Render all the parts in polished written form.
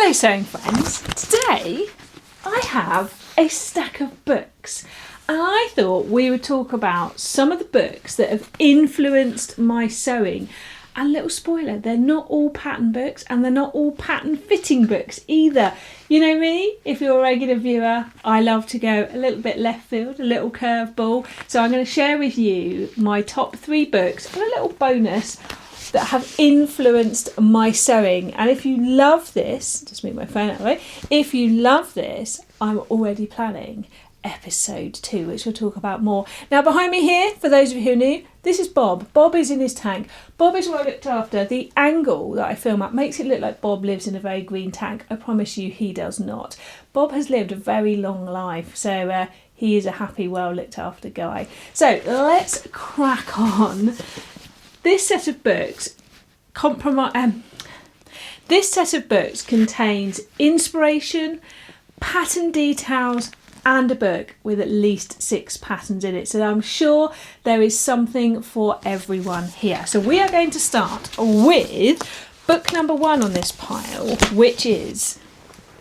Hello sewing friends, today I have a stack of books and I thought we would talk about some of the books that have influenced my sewing. And little spoiler, they're not all pattern books and they're not all pattern fitting books either. You know me, if you're a regular viewer, I love to go a little bit left field, a little curveball. So I'm going to share with you my top 3 books and a little bonus that have influenced my sewing. And if you love this, just move my phone out of the way, if you love this, I'm already planning episode 2, which we'll talk about more. Now behind me here, for those of you who are new, this is Bob. Bob is in his tank. Bob is what I looked after. The angle that I film at makes it look like Bob lives in a very green tank. I promise you he does not. Bob has lived a very long life, so he is a happy, well looked after guy. So let's crack on. This set of books contains inspiration, pattern details, and a book with at least 6 patterns in it. So I'm sure there is something for everyone here. So we are going to start with book number 1 on this pile, which is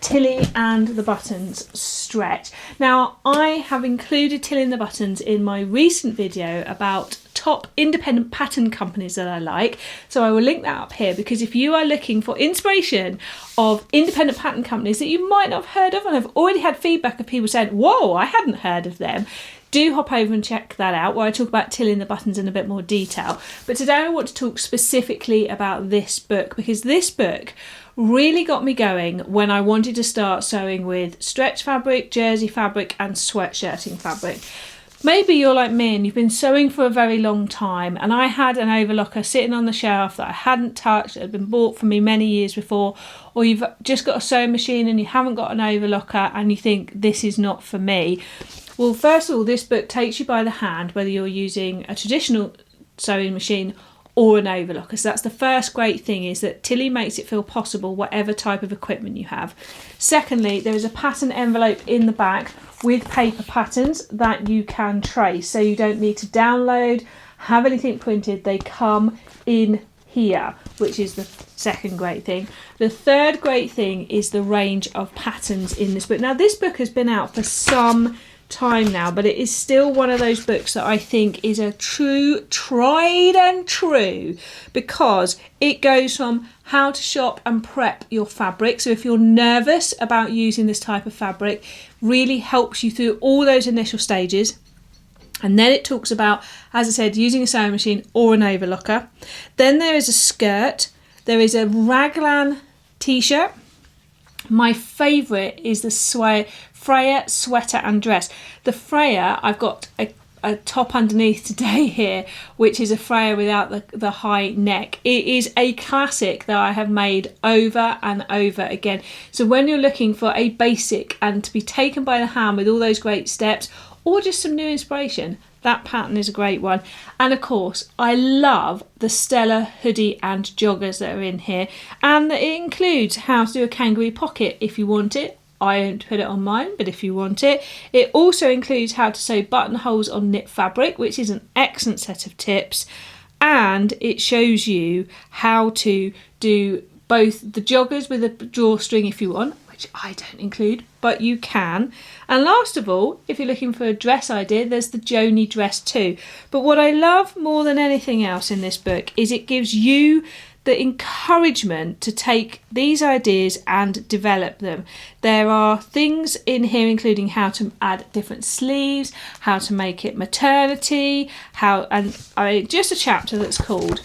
Tilly and the Buttons Stretch. Now, I have included Tilly and the Buttons in my recent video about top independent pattern companies that I like, so I will link that up here, because if you are looking for inspiration of independent pattern companies that you might not have heard of, and I've already had feedback of people saying, whoa, I hadn't heard of them, do hop over and check that out, where I talk about Tilly and the Buttons in a bit more detail. But today I want to talk specifically about this book, because this book really got me going when I wanted to start sewing with stretch fabric, jersey fabric and sweatshirting fabric. Maybe you're like me and you've been sewing for a very long time, and I had an overlocker sitting on the shelf that I hadn't touched, that had been bought for me many years before, or you've just got a sewing machine and you haven't got an overlocker and you think this is not for me. Well, first of all, this book takes you by the hand whether you're using a traditional sewing machine or an overlocker. So that's the first great thing, is that Tilly makes it feel possible whatever type of equipment you have. Secondly, there is a pattern envelope in the back with paper patterns that you can trace, so you don't need to download, have anything printed. They come in here, which is the second great thing. The third great thing is the range of patterns in this book. Now, this book has been out for some time now, but it is still one of those books that I think is a true tried and true, because it goes from how to shop and prep your fabric. So if you're nervous about using this type of fabric, really helps you through all those initial stages. And then it talks about, as I said, using a sewing machine or an overlocker. Then there is a skirt. There is a raglan t-shirt. My favourite is the Freya sweater and dress. The Freya, I've got a top underneath today here, which is a Freya without the high neck. It is a classic that I have made over and over again. So when you're looking for a basic and to be taken by the hand with all those great steps, or just some new inspiration, that pattern is a great one. And of course, I love the Stella hoodie and joggers that are in here, and it includes how to do a kangaroo pocket if you want it. I don't put it on mine, but if you want it. It also includes how to sew buttonholes on knit fabric, which is an excellent set of tips. And it shows you how to do both the joggers with a drawstring if you want, which I don't include, but you can. And last of all, if you're looking for a dress idea, there's the Joni dress too. But what I love more than anything else in this book is it gives you the encouragement to take these ideas and develop them. There are things in here including how to add different sleeves, how to make it maternity, just a chapter that's called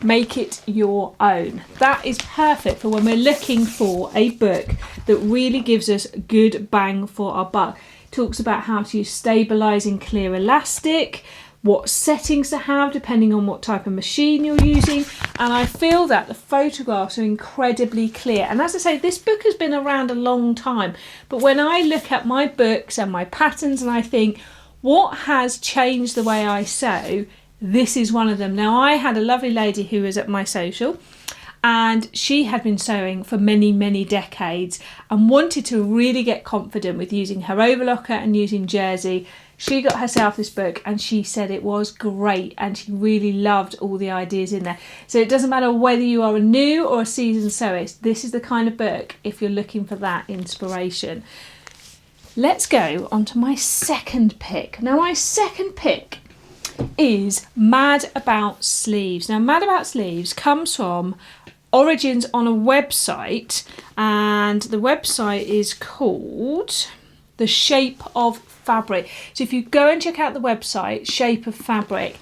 Make It Your Own. That is perfect for when we're looking for a book that really gives us good bang for our buck. It talks about how to use stabilising clear elastic, what settings to have depending on what type of machine you're using, and I feel that the photographs are incredibly clear. And as I say, this book has been around a long time, but when I look at my books and my patterns and I think, what has changed the way I sew, this is one of them. Now, I had a lovely lady who was at my social, and she had been sewing for many decades and wanted to really get confident with using her overlocker and using jersey. She got herself this book and she said it was great and she really loved all the ideas in there. So it doesn't matter whether you are a new or a seasoned sewist, this is the kind of book if you're looking for that inspiration. Let's go on to my second pick. Now my second pick is Mad About Sleeves. Now Mad About Sleeves comes from origins on a website, and the website is called The Shape of Fabric. So if you go and check out the website Shape of Fabric,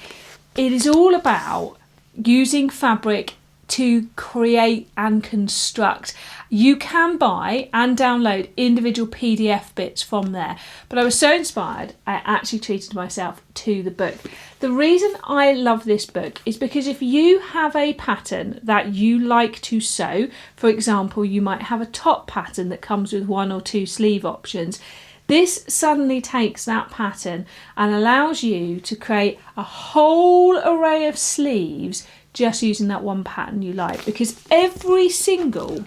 it is all about using fabric to create and construct. You can buy and download individual PDF bits from there, but I was so inspired I actually treated myself to the book. The reason I love this book is because if you have a pattern that you like to sew, for example, you might have a top pattern that comes with 1 or 2 sleeve options, this suddenly takes that pattern and allows you to create a whole array of sleeves just using that one pattern you like, because every single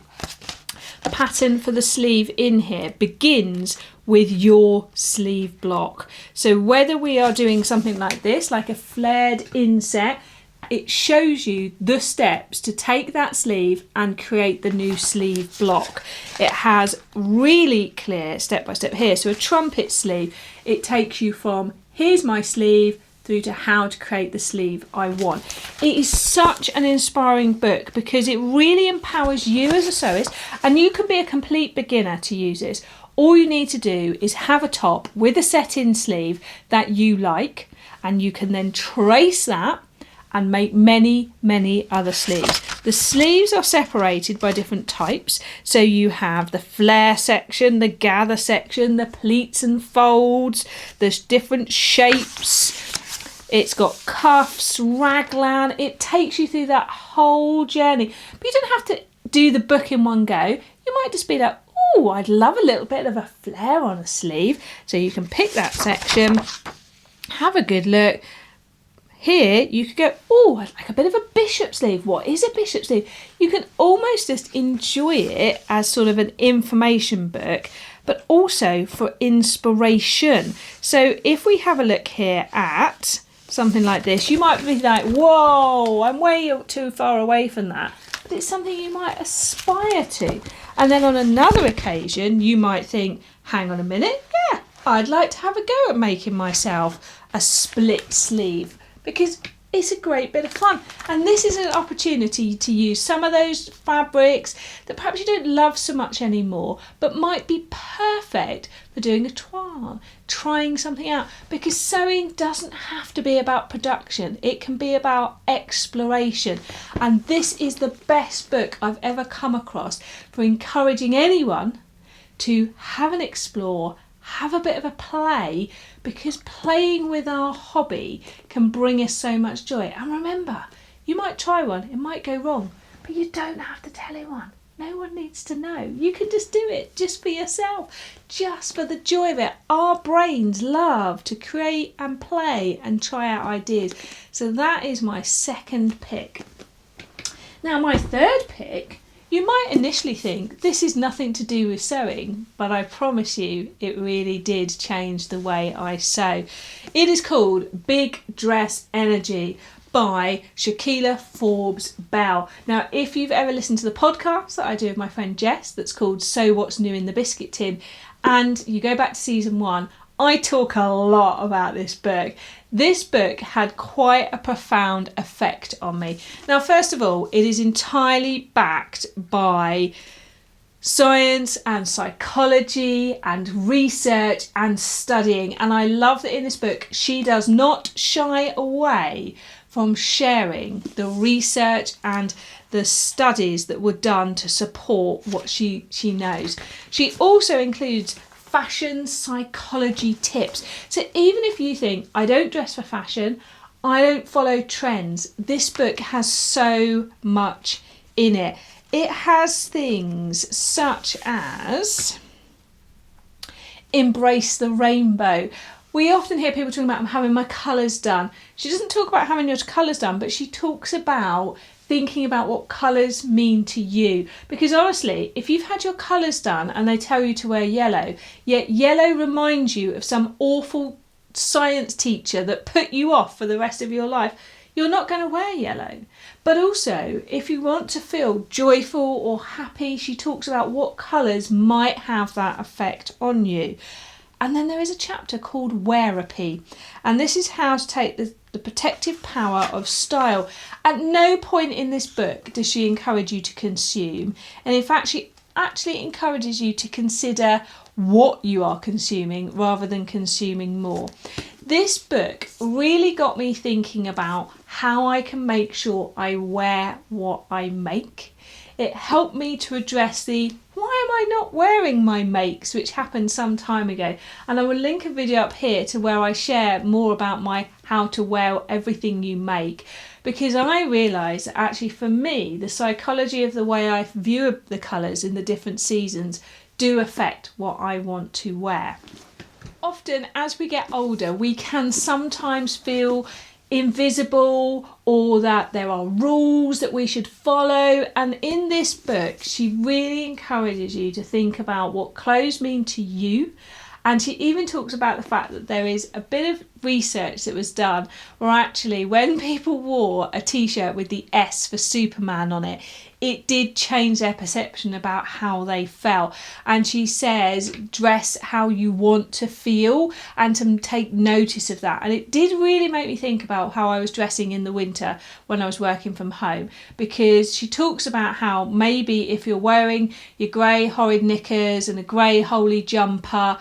pattern for the sleeve in here begins with your sleeve block. So whether we are doing something like this, like a flared inset, it shows you the steps to take that sleeve and create the new sleeve block. It has really clear step by step here. So a trumpet sleeve, it takes you from here's my sleeve through to how to create the sleeve I want. It is such an inspiring book because it really empowers you as a sewist, and you can be a complete beginner to use this. All you need to do is have a top with a set-in sleeve that you like, and you can then trace that and make many, many other sleeves. The sleeves are separated by different types. So you have the flare section, the gather section, the pleats and folds, there's different shapes. It's got cuffs, raglan. It takes you through that whole journey. But you don't have to do the book in one go. You might just be like, oh, I'd love a little bit of a flare on a sleeve. So you can pick that section, have a good look. Here you could go, oh, I'd like a bit of a bishop sleeve. What is a bishop sleeve? You can almost just enjoy it as sort of an information book, but also for inspiration. So if we have a look here at something like this, you might be like, whoa, I'm way too far away from that. But it's something you might aspire to. And then on another occasion, you might think, hang on a minute, yeah, I'd like to have a go at making myself a split sleeve, because it's a great bit of fun. And this is an opportunity to use some of those fabrics that perhaps you don't love so much anymore, but might be perfect for doing a toile, trying something out, because sewing doesn't have to be about production. It can be about exploration. And this is the best book I've ever come across for encouraging anyone to have an explore, have a bit of a play, because playing with our hobby can bring us so much joy. And remember, you might try one, it might go wrong, but you don't have to tell anyone. No one needs to know. You can just do it just for yourself, just for the joy of it. Our brains love to create and play and try out ideas. So that is my second pick. Now my third pick, you might initially think this is nothing to do with sewing, but I promise you it really did change the way I sew. It is called Big Dress Energy by Shaquila Forbes Bell. Now, if you've ever listened to the podcast that I do with my friend Jess that's called Sew What's New in the Biscuit Tin, and you go back to season 1, I talk a lot about this book. This book had quite a profound effect on me. Now, first of all, it is entirely backed by science and psychology and research and studying. And I love that in this book, she does not shy away from sharing the research and the studies that were done to support what she knows. She also includes fashion psychology tips. So even if you think, I don't dress for fashion, I don't follow trends, this book has so much in it. It has things such as embrace the rainbow. We often hear people talking about, I'm having my colours done. She doesn't talk about having your colours done, but she talks about thinking about what colours mean to you. Because honestly, if you've had your colours done and they tell you to wear yellow, yet yellow reminds you of some awful science teacher that put you off for the rest of your life, you're not going to wear yellow. But also, if you want to feel joyful or happy, she talks about what colours might have that effect on you. And then there is a chapter called Wearapy, and this is how to take the protective power of style. At no point in this book does she encourage you to consume, and in fact she actually encourages you to consider what you are consuming rather than consuming more. This book really got me thinking about how I can make sure I wear what I make. It helped me to address the why am I not wearing my makes, which happened some time ago. And I will link a video up here to where I share more about my how to wear everything you make, because I realised that actually for me, the psychology of the way I view the colours in the different seasons do affect what I want to wear. Often as we get older, we can sometimes feel invisible, or that there are rules that we should follow. And in this book, she really encourages you to think about what clothes mean to you. And she even talks about the fact that there is a bit of research that was done where actually when people wore a t-shirt with the S for Superman on it, it did change their perception about how they felt. And she says, dress how you want to feel and to take notice of that. And it did really make me think about how I was dressing in the winter when I was working from home, because she talks about how maybe if you're wearing your grey horrid knickers and a grey holey jumper,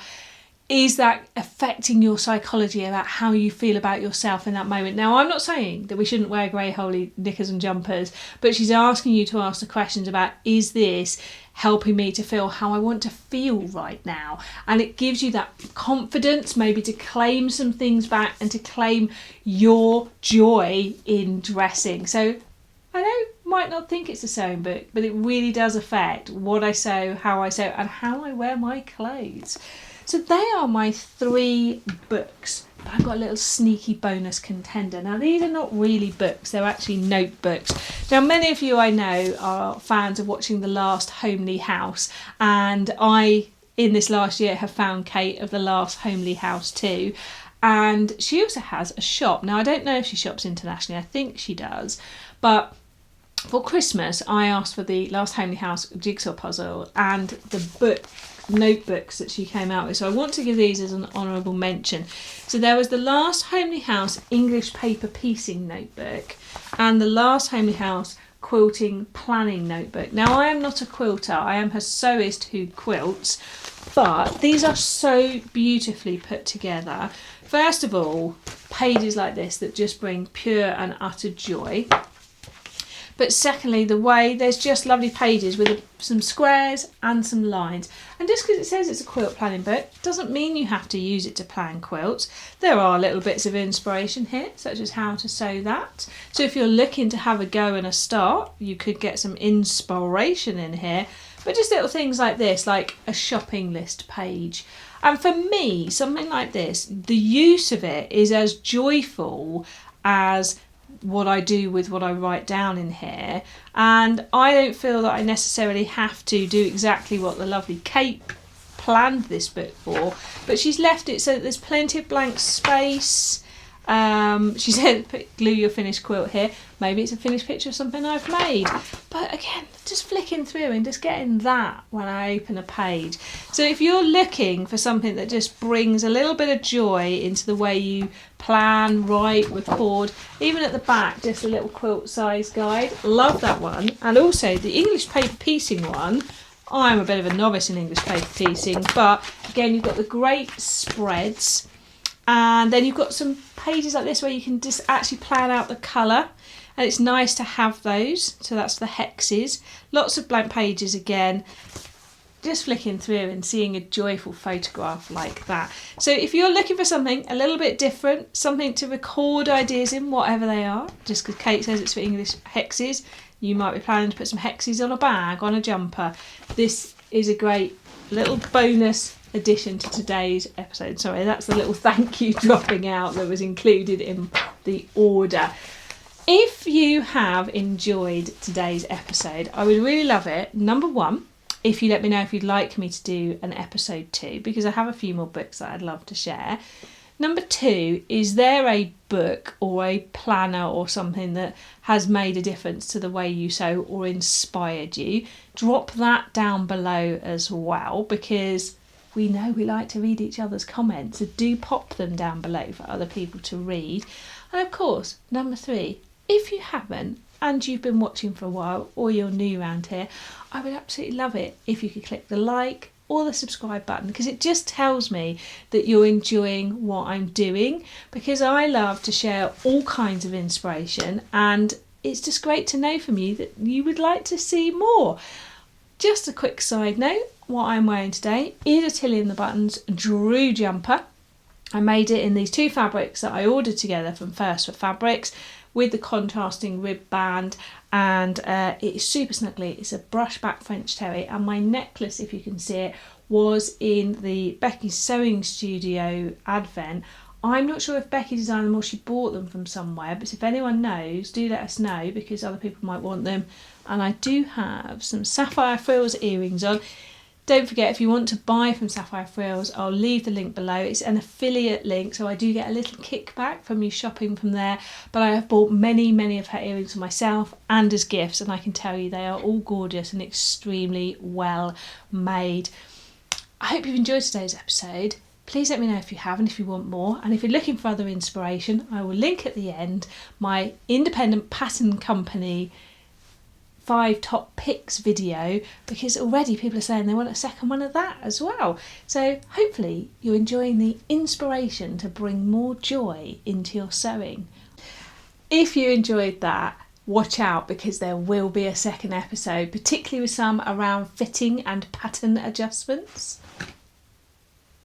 is that affecting your psychology about how you feel about yourself in that moment? Now, I'm not saying that we shouldn't wear grey holey knickers and jumpers, but she's asking you to ask the questions about, is this helping me to feel how I want to feel right now? And it gives you that confidence maybe to claim some things back and to claim your joy in dressing. So I know you might not think it's a sewing book, but it really does affect what I sew, how I sew, and how I wear my clothes. So they are my 3 books. But I've got a little sneaky bonus contender. Now, these are not really books, they're actually notebooks. Now, many of you I know are fans of watching The Last Homely House, and I, in this last year, have found Kate of The Last Homely House too. And she also has a shop. Now, I don't know if she shops internationally, I think she does, but for Christmas I asked for the Last Homely House jigsaw puzzle and the notebooks that she came out with, so I want to give these as an honourable mention. So there was the Last Homely House English paper piecing notebook and the Last Homely House quilting planning notebook. Now, I am not a quilter, I am her sewist who quilts, but these are so beautifully put together. First of all, pages like this that just bring pure and utter joy. But secondly, the way there's just lovely pages with some squares and some lines. And just because it says it's a quilt planning book doesn't mean you have to use it to plan quilts. There are little bits of inspiration here, such as how to sew that. So if you're looking to have a go and a start, you could get some inspiration in here. But just little things like this, like a shopping list page. And for me, something like this, the use of it is as joyful as what I do with what I write down in here, and I don't feel that I necessarily have to do exactly what the lovely Kate planned this book for, but she's left it so that there's plenty of blank space. She said glue your finished quilt here. Maybe it's a finished picture of something I've made, but again, just flicking through and just getting that when I open a page. So if you're looking for something that just brings a little bit of joy into the way you plan, write, record, even at the back, just a little quilt size guide. Love that one. And also the English paper piecing one. I'm a bit of a novice in English paper piecing, but again, you've got the great spreads, and then you've got some pages like this where you can just actually plan out the colour, and it's nice to have those. So that's the hexes. Lots of blank pages again. Just flicking through and seeing a joyful photograph like that. So if you're looking for something a little bit different, something to record ideas in, whatever they are, just because Kate says it's for English hexes, you might be planning to put some hexes on a bag, on a jumper. This is a great little bonus addition to today's episode. Sorry, that's the little thank you dropping out that was included in the order. If you have enjoyed today's episode, I would really love it, number 1, if you let me know if you'd like me to do an episode 2, because I have a few more books that I'd love to share. Number 2, is there a book or a planner or something that has made a difference to the way you sew or inspired you? Drop that down below as well, because we know we like to read each other's comments, so do pop them down below for other people to read. And of course, number 3, if you haven't and you've been watching for a while or you're new around here, I would absolutely love it if you could click the like or the subscribe button, because it just tells me that you're enjoying what I'm doing, because I love to share all kinds of inspiration, and it's just great to know from you that you would like to see more. Just a quick side note, what I'm wearing today is a Tilly in the Buttons Drew jumper. I made it in these 2 fabrics that I ordered together from First for Fabrics, with the contrasting rib band, and it is super snuggly. It's a brushback French terry, and my necklace, if you can see it, was in the Becky's Sewing Studio advent. I'm not sure if Becky designed them or she bought them from somewhere, but if anyone knows, do let us know, because other people might want them. And I do have some sapphire frills earrings on. Don't forget, if you want to buy from Sapphire Frills, I'll leave the link below. It's an affiliate link, so I do get a little kickback from you shopping from there. But I have bought many of her earrings for myself and as gifts, and I can tell you they are all gorgeous and extremely well made. I hope you've enjoyed today's episode. Please let me know if you have and if you want more. And if you're looking for other inspiration, I will link at the end my independent pattern company 5 top picks video, because already people are saying they want a second one of that as well. So hopefully you're enjoying the inspiration to bring more joy into your sewing. If you enjoyed that, watch out, because there will be a second episode, particularly with some around fitting and pattern adjustments.